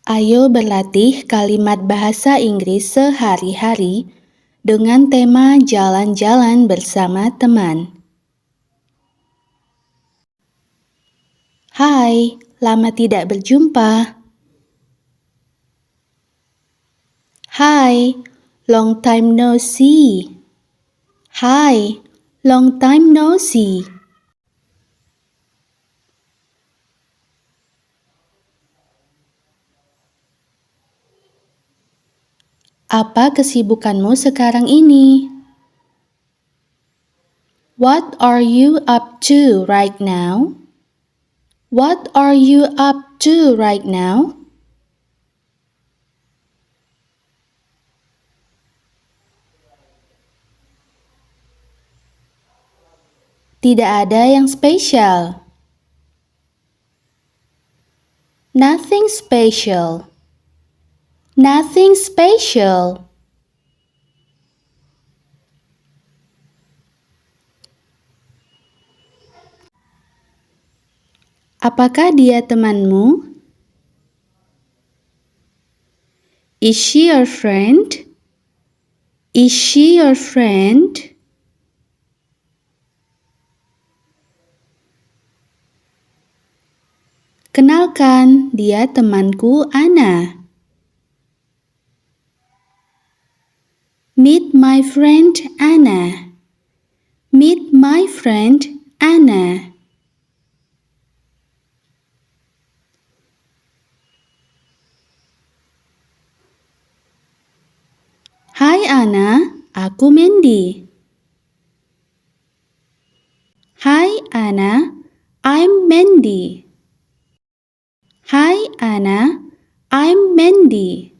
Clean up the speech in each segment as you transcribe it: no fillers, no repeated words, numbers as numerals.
Ayo berlatih kalimat bahasa Inggris sehari-hari dengan tema jalan-jalan bersama teman. Hai, lama tidak berjumpa. Hai, long time no see. Hai, long time no see. Apa kesibukanmu sekarang ini? What are you up to right now? What are you up to right now? Tidak ada yang spesial. Nothing special. Nothing special. Apakah dia temanmu? Is she your friend? Is she your friend? Kenalkan, dia temanku Anna. Meet my friend Anna. Meet my friend Anna. Hai Anna, aku Mandy. Hai Anna, I'm Mandy. Hai Anna, I'm Mandy.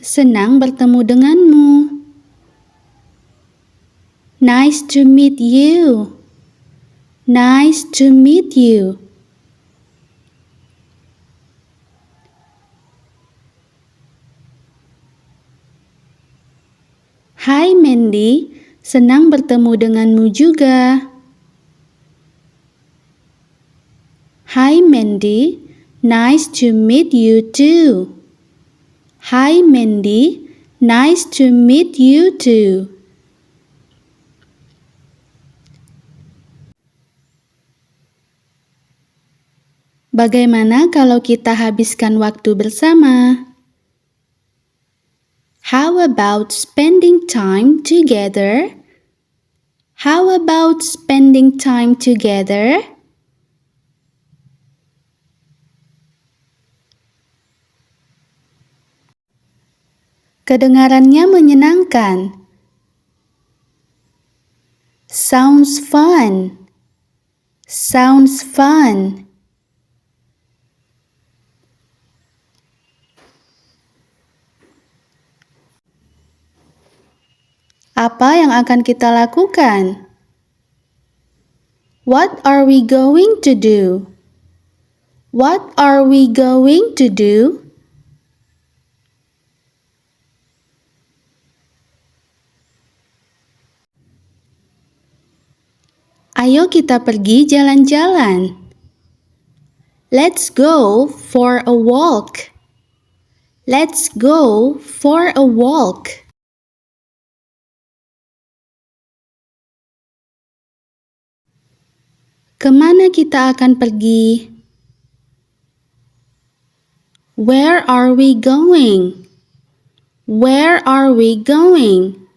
Senang bertemu denganmu. Nice to meet you. Nice to meet you. Hai Mandy, senang bertemu denganmu juga. Hai Mandy, nice to meet you too. Hai Mandy, nice to meet you too. Bagaimana kalau kita habiskan waktu bersama? How about spending time together? How about spending time together? Kedengarannya menyenangkan. Sounds fun. Sounds fun. Apa yang akan kita lakukan? What are we going to do? What are we going to do? Ayo kita pergi jalan-jalan. Let's go for a walk. Let's go for a walk. Kemana kita akan pergi? Where are we going? Where are we going?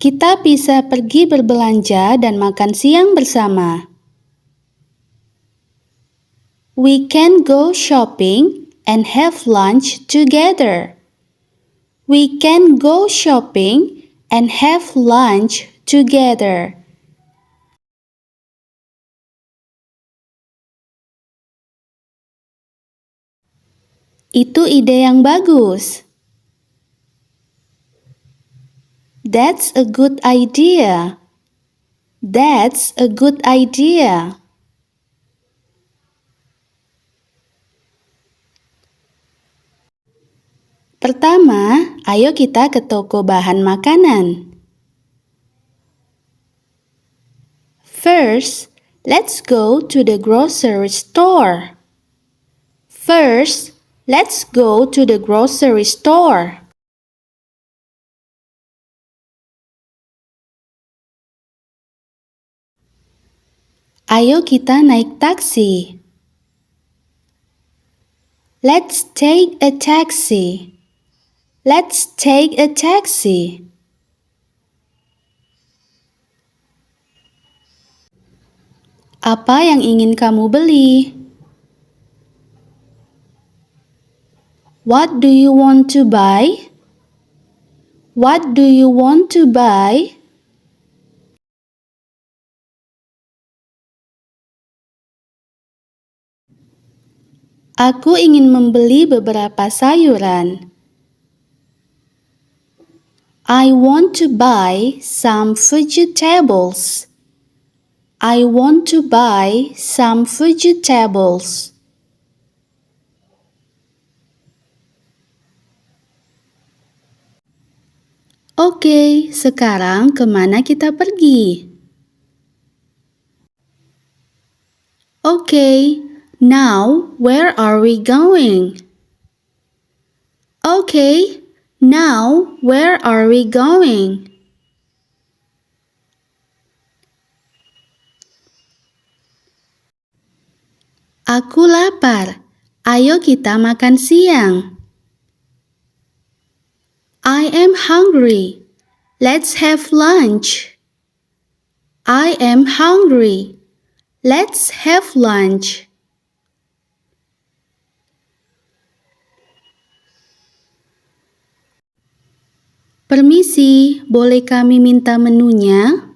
Kita bisa pergi berbelanja dan makan siang bersama. We can go shopping and have lunch together. We can go shopping and have lunch together. Itu ide yang bagus. That's a good idea. That's a good idea. Pertama, ayo kita ke toko bahan makanan. First, let's go to the grocery store. First, let's go to the grocery store. Ayo kita naik taksi. Let's take a taxi. Let's take a taxi. Apa yang ingin kamu beli? What do you want to buy? What do you want to buy? Aku ingin membeli beberapa sayuran. I want to buy some vegetables. I want to buy some vegetables. Oke, sekarang kemana kita pergi? Okay, now where are we going? Okay, now where are we going? Aku lapar. Ayo kita makan siang. I am hungry. Let's have lunch. I am hungry. Let's have lunch. Permisi, boleh kami minta menunya?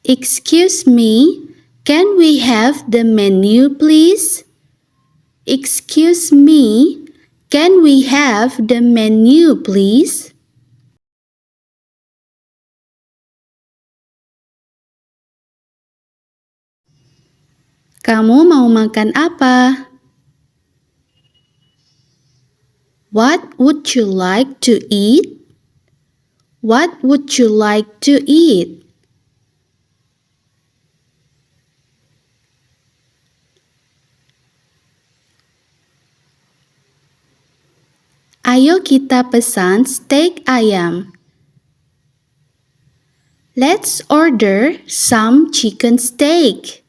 Excuse me, can we have the menu, please? Excuse me, can we have the menu, please? Kamu mau makan apa? What would you like to eat? What would you like to eat? Ayo kita pesan steak ayam. Let's order some chicken steak.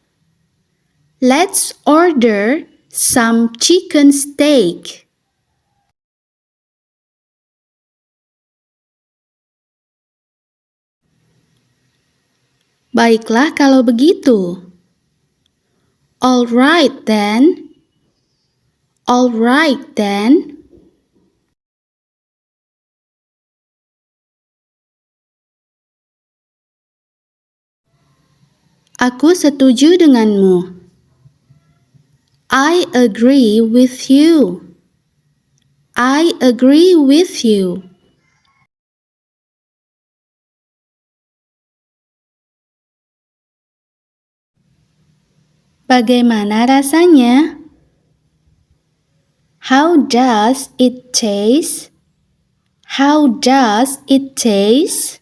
Let's order some chicken steak. Baiklah kalau begitu. All right then. All right then. Aku setuju denganmu. I agree with you. I agree with you. Bagaimana rasanya? How does it taste? How does it taste?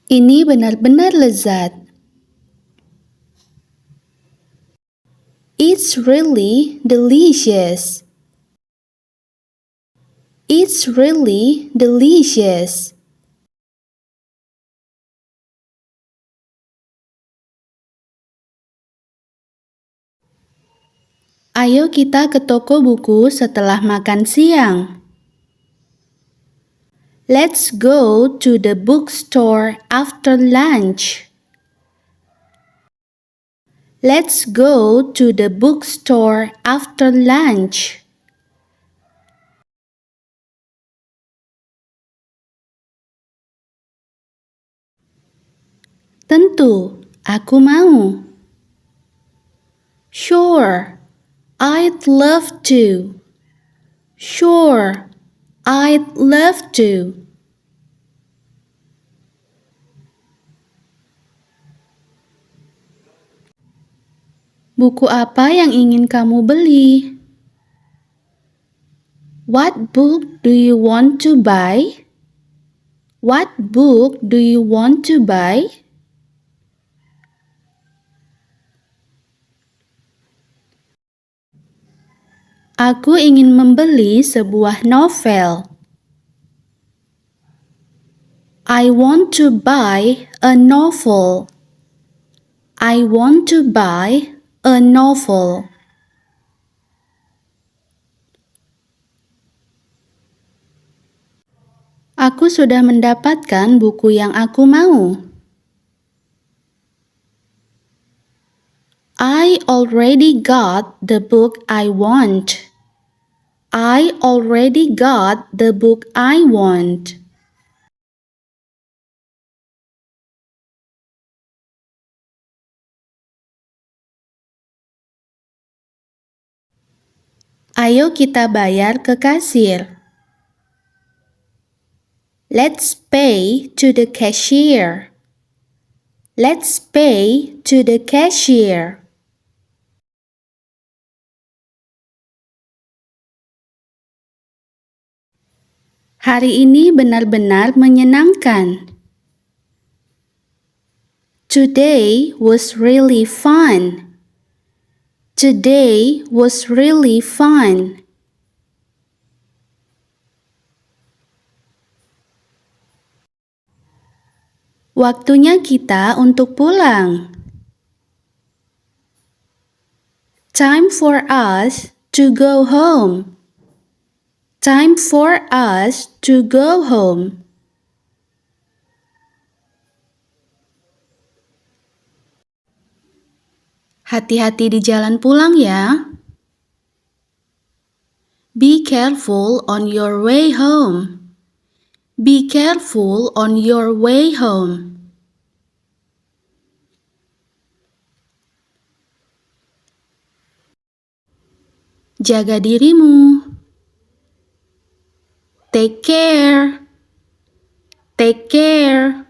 Ini benar-benar lezat. It's really delicious. It's really delicious. Ayo kita ke toko buku setelah makan siang. Let's go to the bookstore after lunch. Let's go to the bookstore after lunch. Tentu, aku mau. Sure, I'd love to. Sure, I'd love to. Buku apa yang ingin kamu beli? What book do you want to buy? What book do you want to buy? Aku ingin membeli sebuah novel. I want to buy a novel. I want to buy a novel. Aku sudah mendapatkan buku yang aku mau. I already got the book I want. I already got the book I want. Ayo kita bayar ke kasir. Let's pay to the cashier. Let's pay to the cashier. Hari ini benar-benar menyenangkan. Today was really fun. Today was really fun. Waktunya kita untuk pulang. Time for us to go home. Time for us to go home. Hati-hati di jalan pulang ya. Be careful on your way home. Be careful on your way home. Jaga dirimu. Take care. Take care.